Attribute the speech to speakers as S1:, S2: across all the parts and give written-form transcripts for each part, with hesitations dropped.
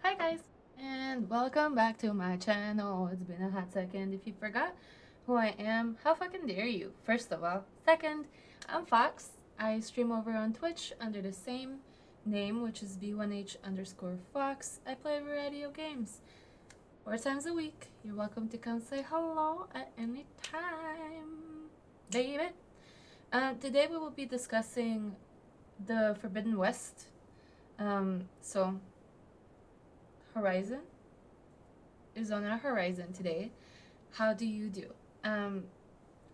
S1: Hi guys, and welcome back to my channel. It's been a hot second. If you forgot who I am, how fucking dare you? First of all. Second, I'm Fox. I stream over on Twitch under the same name, which is B1H underscore Fox. I play a variety of games 4 times a week. You're welcome to come say hello at any time, baby. Today we will be discussing the Forbidden West. So Horizon is on our horizon today. How do you do? Um,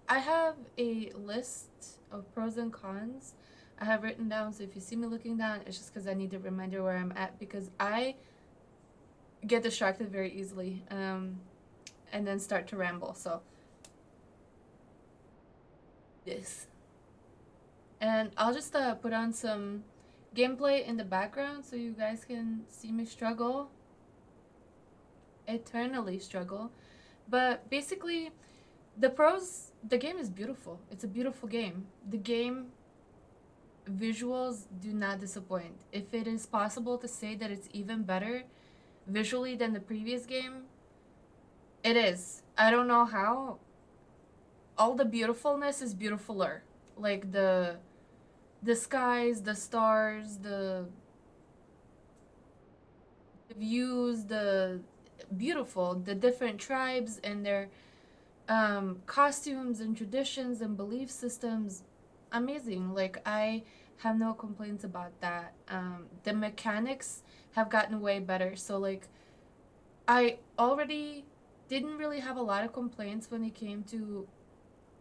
S1: I have a list of pros and cons I have written down. So if you see me looking down, it's just because I need a reminder where I'm at because I get distracted very easily and then start to ramble. So this. And I'll just put on some gameplay in the background so you guys can see me struggle. Eternally struggle. But basically, the game is beautiful. It's a beautiful game. The game visuals do not disappoint. If it is possible to say that it's even better visually than the previous game, it is. I don't know how. All the beautifulness is beautifuler. Like the skies, the stars, the views, the beautiful, the different tribes and their costumes and traditions and belief systems, amazing. Like I have no complaints about that. The mechanics have gotten way better. So like I already didn't really have a lot of complaints when it came to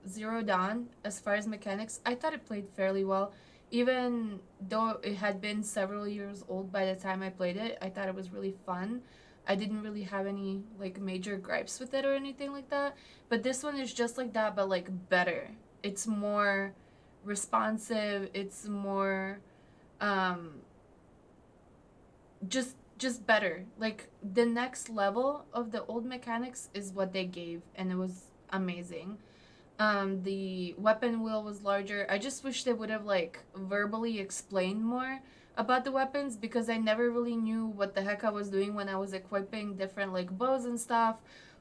S1: Zero Dawn as far as mechanics. I thought it played fairly well. Even though it had been several years old by the time I played it, I thought it was really fun. I didn't really have any like major gripes with it or anything like that. But this one is just like that, but like better. It's more responsive. It's more um just better. Like the next level of the old mechanics is what they gave and it was amazing. The weapon wheel was larger. I just wish they would have like verbally explained more about the weapons because I never really knew what the heck I was doing when I was equipping different like bows and stuff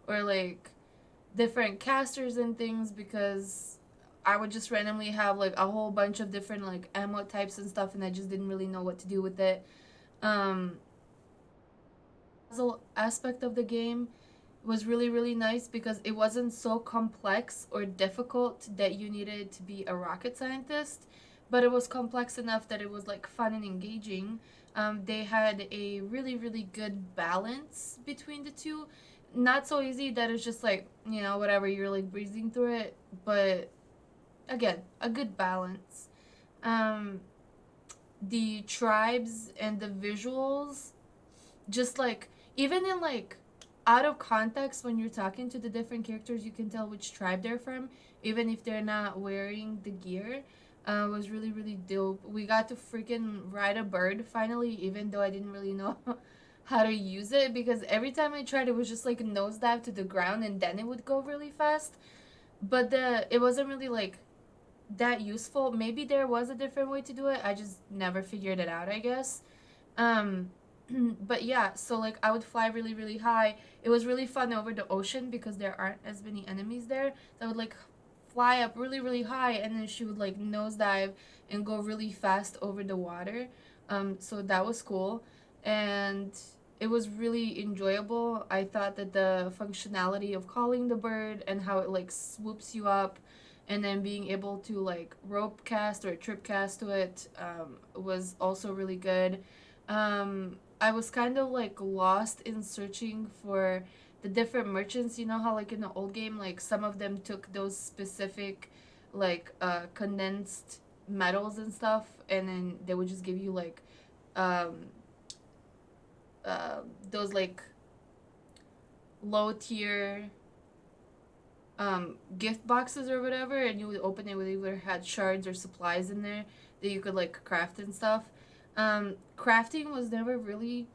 S1: or like different casters and things because I would just randomly have like a whole bunch of different like ammo types and stuff and I just didn't really know what to do with it. Um puzzle aspect of the game was really really nice because it wasn't so complex or difficult that you needed to be a rocket scientist, but it was complex enough that it was like fun and engaging. They had a really really good balance between the two. Not so easy that it's just like whatever, you're like breezing through it, but again a good balance. um the tribes and the visuals, just like even in like out of context when you're talking to the different characters you can tell which tribe they're from even if they're not wearing the gear. Was really really dope. We got to freaking ride a bird finally, even though I didn't really know how to use it because every time I tried it was just like a nosedive to the ground and then it would go really fast, but the it wasn't really like that useful. Maybe there was a different way to do it, I just never figured it out, I guess. um but yeah, so like I would fly really really high. It was really fun over the ocean because there aren't as many enemies there, so I would like fly up really really high and then she would like nosedive and go really fast over the water. So that was cool and it was really enjoyable. I thought that the functionality of calling the bird and how it like swoops you up and then being able to like rope cast or trip cast to it was also really good. I was kind of like lost in searching for the different merchants. You know how like in the old game, like some of them took those specific like condensed metals and stuff, and then they would just give you like um, those like low tier gift boxes or whatever, and you would open it with either had shards or supplies in there that you could like craft and stuff. Crafting was never really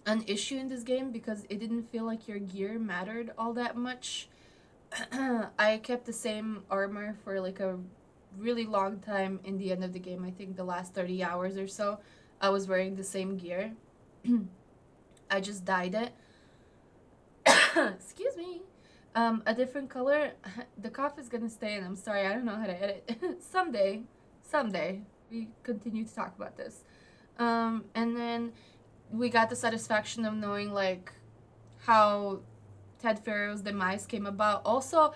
S1: an issue in this game because it didn't feel like your gear mattered all that much. I kept the same armor for like a really long time in the end of the game. I think the last 30 hours or so, I was wearing the same gear. I just dyed it. Excuse me. A different color. The cough is gonna stay, and I'm sorry, I don't know how to edit. Someday, we continue to talk about this. And then we got the satisfaction of knowing like how Ted Pharaoh's demise came about. Also,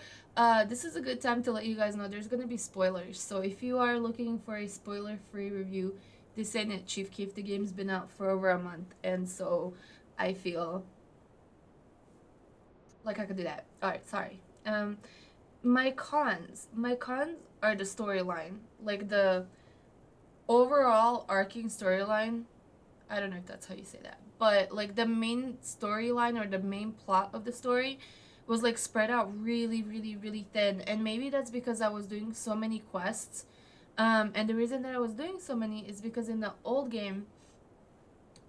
S1: this is a good time to let you guys know there's gonna be spoilers. So if you are looking for a spoiler-free review, this ain't it, Chief Keef. The game's been out for over a month, and so I feel like I could do that. All right, sorry. My cons are the storyline, like the overall arcing storyline. I don't know if that's how you say that, but like the main storyline or the main plot of the story was like spread out really, really, really thin. And maybe that's because I was doing so many quests. And the reason that I was doing so many is because in the old game,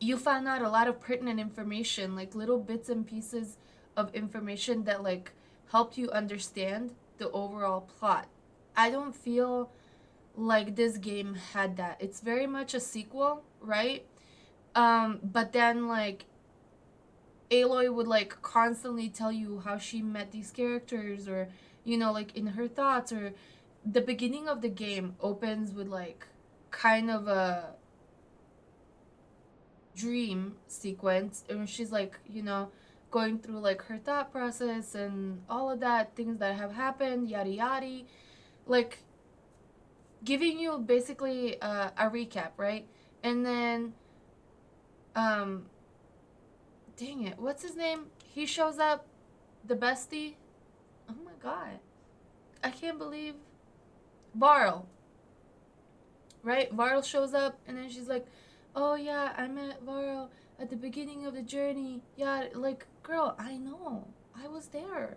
S1: you found out a lot of pertinent information, like little bits and pieces of information that like helped you understand the overall plot. I don't feel like this game had that. It's very much a sequel, right? But then like Aloy would like constantly tell you how she met these characters, or like in her thoughts, or the beginning of the game opens with like kind of a dream sequence, and she's like, going through like her thought process and all of that, things that have happened, yada yada, like giving you basically a recap, right? And then um dang it, what's his name? He shows up, the bestie. Oh my god. I can't believe Varl, right? Varl shows up and then she's like, "Oh yeah, I met Varl at the beginning of the journey." Yeah, like, girl, I know. I was there.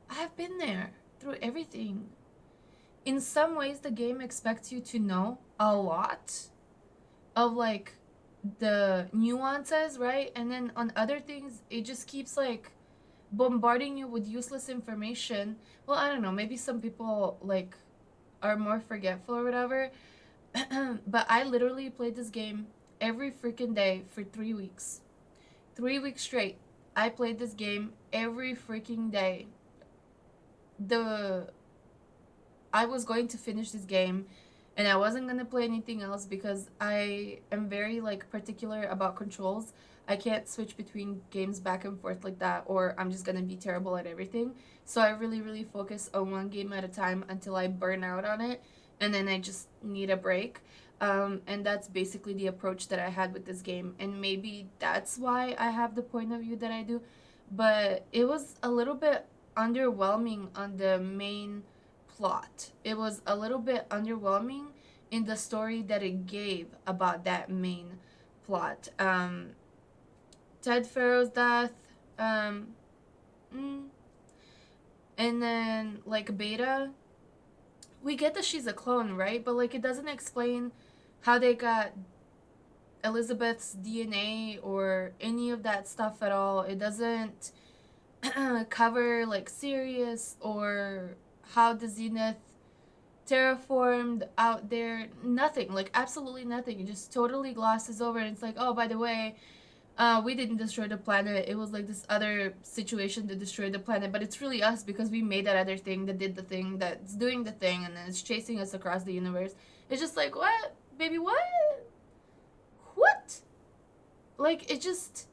S1: I've been there through everything. In some ways the game expects you to know a lot of like the nuances, right? And then on other things, it just keeps like bombarding you with useless information. Well, I don't know, maybe some people like are more forgetful or whatever. But I literally played this game every freaking day for 3 weeks. 3 weeks straight. I played this game every freaking day. The I was going to finish this game and I wasn't going to play anything else because I am very like particular about controls. I can't switch between games back and forth like that, or I'm just going to be terrible at everything. So I really really focus on one game at a time until I burn out on it, and then I just need a break. And that's basically the approach that I had with this game, and maybe that's why I have the point of view that I do. But it was a little bit underwhelming on the main plot. It was a little bit underwhelming in the story that it gave about that main plot. Ted Pharaoh's death, um, mm, and then like Beta, we get that she's a clone, right? But like it doesn't explain how they got Elizabeth's DNA or any of that stuff at all. It doesn't cover like Sirius or how the Zenith terraformed out there. Nothing, like absolutely nothing. It just totally glosses over, and it's like, oh, by the way, we didn't destroy the planet. It was like this other situation that destroyed the planet, but it's really us because we made that other thing that did the thing that's doing the thing, and then it's chasing us across the universe. It's just like, what, baby, what? Like it just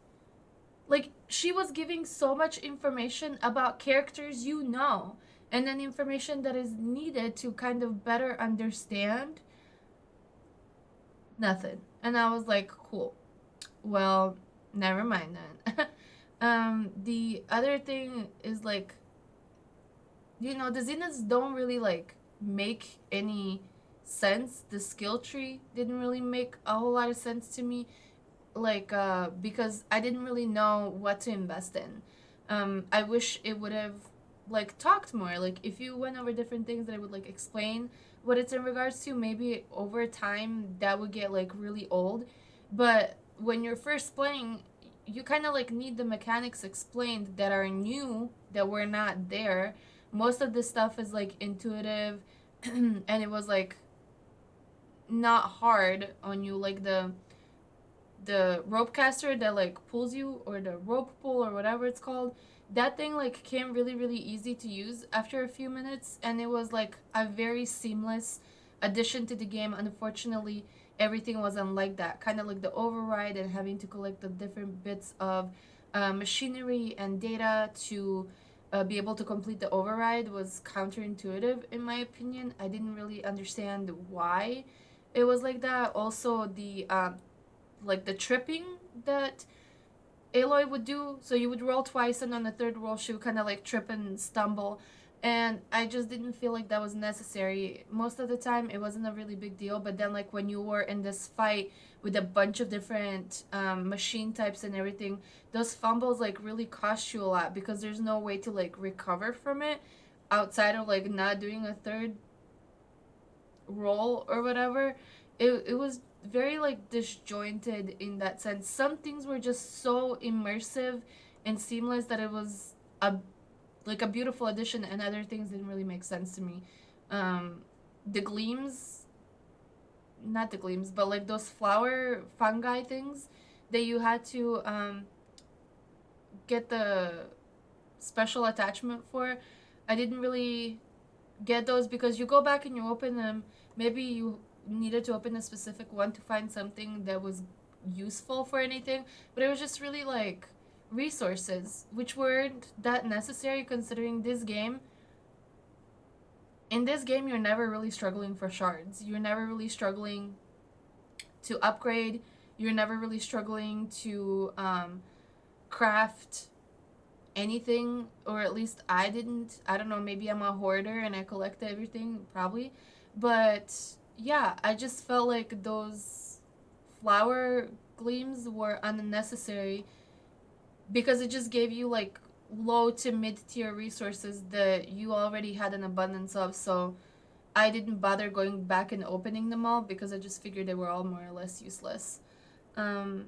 S1: like she was giving so much information about characters, and then information that is needed to kind of better understand nothing. And I was like, cool. Well, never mind then. The other thing is like, the Zeniths don't really like make any sense. The skill tree didn't really make a whole lot of sense to me, like because I didn't really know what to invest in. I wish it would have like talked more. Like if you went over different things that it would like explain what it's in regards to, maybe over time that would get like really old. But when you're first playing, you kind of like need the mechanics explained that are new, that were not there. Most of this stuff is like intuitive and it was like not hard on you, like the rope caster that like pulls you, or the rope pull, or whatever it's called, that thing like came really really easy to use after a few minutes, and it was like a very seamless addition to the game. Unfortunately, everything wasn't like that. Kind of like the override and having to collect the different bits of machinery and data to be able to complete the override was counterintuitive in my opinion. I didn't really understand why it was like that. Also, the like the tripping that Aloy would do. So you would roll twice, and on the third roll, she would kind of like trip and stumble. And I just didn't feel like that was necessary. Most of the time, it wasn't a really big deal. But then, like, when you were in this fight with a bunch of different machine types and everything, those fumbles, like, really cost you a lot because there's no way to, like, recover from it outside of, like, not doing a third roll or whatever. It was very like disjointed in that sense. Some things were just so immersive and seamless that it was a like a beautiful addition, and other things didn't really make sense to me. um the gleams, not the gleams, but like those flower fungi things that you had to get the special attachment for, I didn't really get those, because you go back and you open them. Maybe you needed to open a specific one to find something that was useful for anything, but it was just really like resources which weren't that necessary, considering this game, in this game you're never really struggling for shards, you're never really struggling to upgrade, you're never really struggling to craft anything, or at least I didn't. I don't know, maybe I'm a hoarder and I collect everything, probably. But yeah, I just felt like those flower gleams were unnecessary because it just gave you like low to mid tier resources that you already had an abundance of. So I didn't bother going back and opening them all because I just figured they were all more or less useless. Um,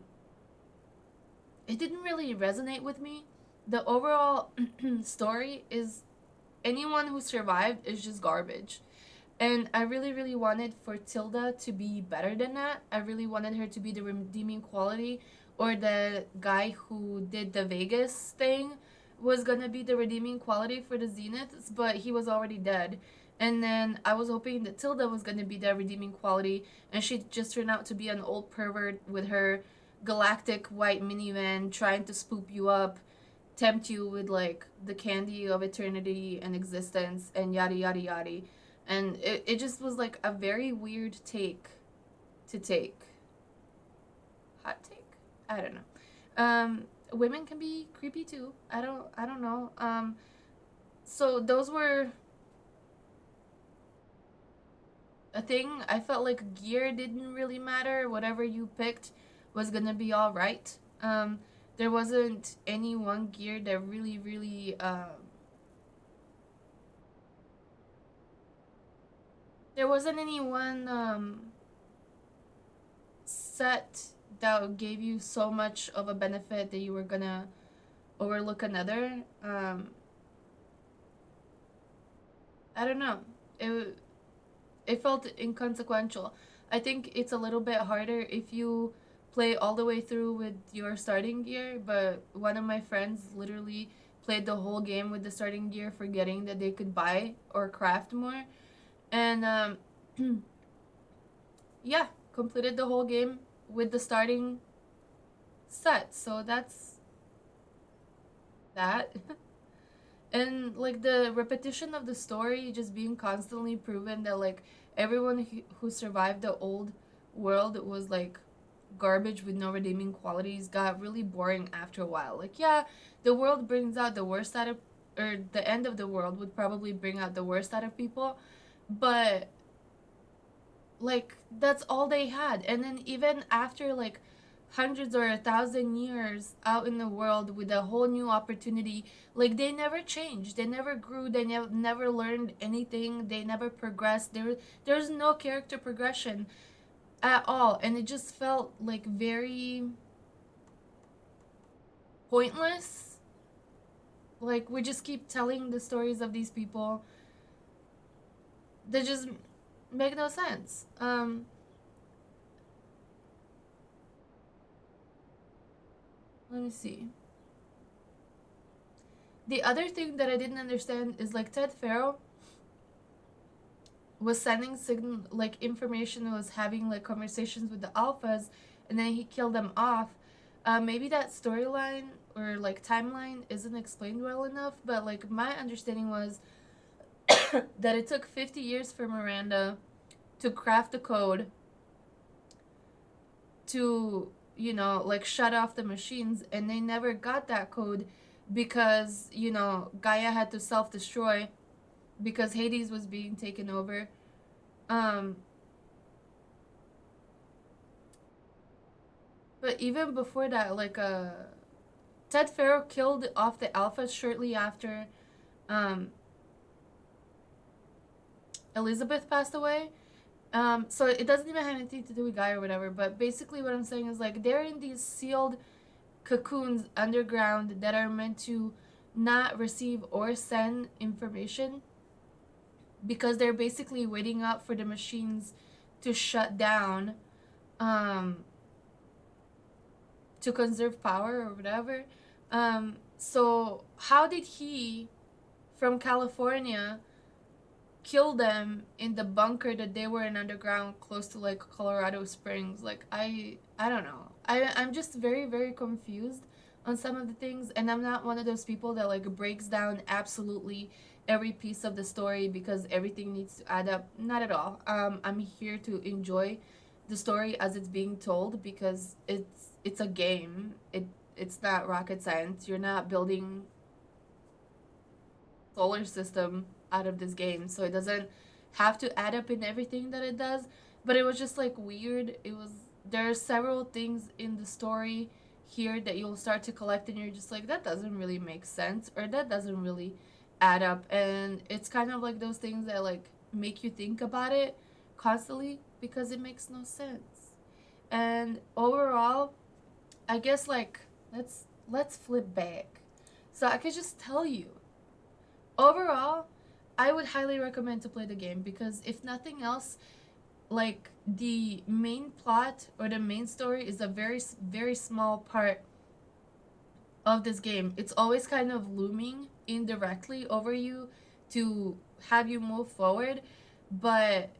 S1: it didn't really resonate with me. The overall story is, anyone who survived is just garbage. And I really, really wanted for Tilda to be better than that. I really wanted her to be the redeeming quality, or the guy who did the Vegas thing was gonna be the redeeming quality for the Zeniths, but he was already dead. And then I was hoping that Tilda was gonna be the redeeming quality, and she just turned out to be an old pervert with her galactic white minivan trying to spoop you up, tempt you with like the candy of eternity and existence and yada yada yada. And it just was like a very weird take to take. Hot take? I don't know. Women can be creepy too. I don't know. So those were a thing. I felt like gear didn't really matter. Whatever you picked was gonna be all right. There wasn't any one gear that really, really. There wasn't any one set that gave you so much of a benefit that you were gonna overlook another. I don't know. It felt inconsequential. I think it's a little bit harder if you play all the way through with your starting gear, but one of my friends literally played the whole game with the starting gear, forgetting that they could buy or craft more. And yeah, completed the whole game with the starting set. So that's that. And like the repetition of the story just being constantly proven that like everyone who survived the old world was like garbage with no redeeming qualities got really boring after a while. Like, yeah, the world brings out the worst out of, or the end of the world would probably bring out the worst out of people, but like that's all they had. And then even after like hundreds or 1,000 years out in the world with a whole new opportunity, like they never changed, they never grew, they never learned anything, they never progressed. There's no character progression at all, and it just felt like very pointless. Like we just keep telling the stories of these people that just make no sense. Let me see. The other thing that I didn't understand is like Ted Farrow was sending signal like information, was having like conversations with the alphas, and then he killed them off. Maybe that storyline or like timeline isn't explained well enough, but like my understanding was that it took 50 years for Miranda to craft the code to, you know, like shut off the machines, and they never got that code because, you know, Gaia had to self destroy because Hades was being taken over. Um, but even before that, like Ted Farrow killed off the Alpha shortly after um, Elizabeth passed away. So it doesn't even have anything to do with Gaia or whatever. But basically, what I'm saying is like they're in these sealed cocoons underground that are meant to not receive or send information because they're basically waiting up for the machines to shut down, um, to conserve power or whatever. So how did he from California kill them in the bunker that they were in underground close to like Colorado Springs? Like I don't know. I'm just very very confused on some of the things, and I'm not one of those people that like breaks down absolutely every piece of the story because everything needs to add up. Not at all. I'm here to enjoy the story as it's being told because it's a game. It's not rocket science. You're not building solar system out of this game, so it doesn't have to add up in everything that it does. But it was just like weird. It was there are several things in the story here that you'll start to collect, and you're just like that doesn't really make sense or that doesn't really add up, and it's kind of like those things that like make you think about it constantly because it makes no sense. And overall, I guess like let's flip back. So I could just tell you, overall, I would highly recommend to play the game because if nothing else, like the main plot or the main story is a very very small part of this game. It's always kind of looming indirectly over you to have you move forward, but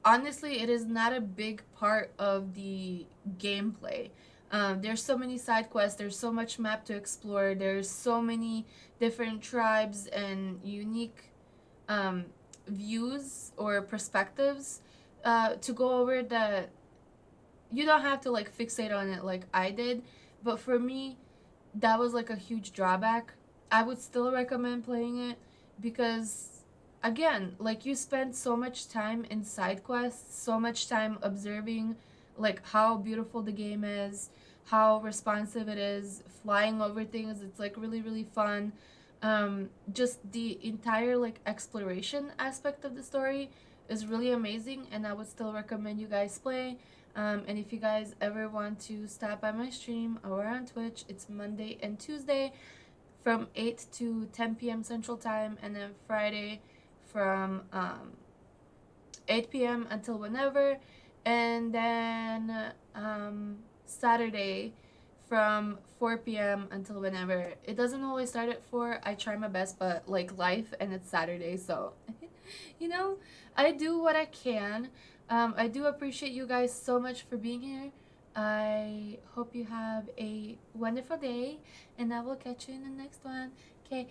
S1: honestly, it is not a big part of the gameplay. There's so many side quests, there's so much map to explore, there's so many different tribes and unique um, views or perspectives to go over that you don't have to like fixate on it like I did. But for me, that was like a huge drawback. I would still recommend playing it because again, like you spend so much time in side quests, so much time observing like how beautiful the game is, how responsive it is, flying over things. It's like really really fun. Just the entire like exploration aspect of the story is really amazing, and I would still recommend you guys play. And if you guys ever want to stop by my stream or on Twitch, it's Monday and Tuesday from 8 to 10 p.m. Central Time, and then Friday from 8 p.m. until whenever, and then Saturday from 4 p.m. until whenever. It doesn't always start at 4. I try my best, but like life, and it's Saturday, so you know, I do what I can. I do appreciate you guys so much for being here. I hope you have a wonderful day, and I will catch you in the next one. Okay,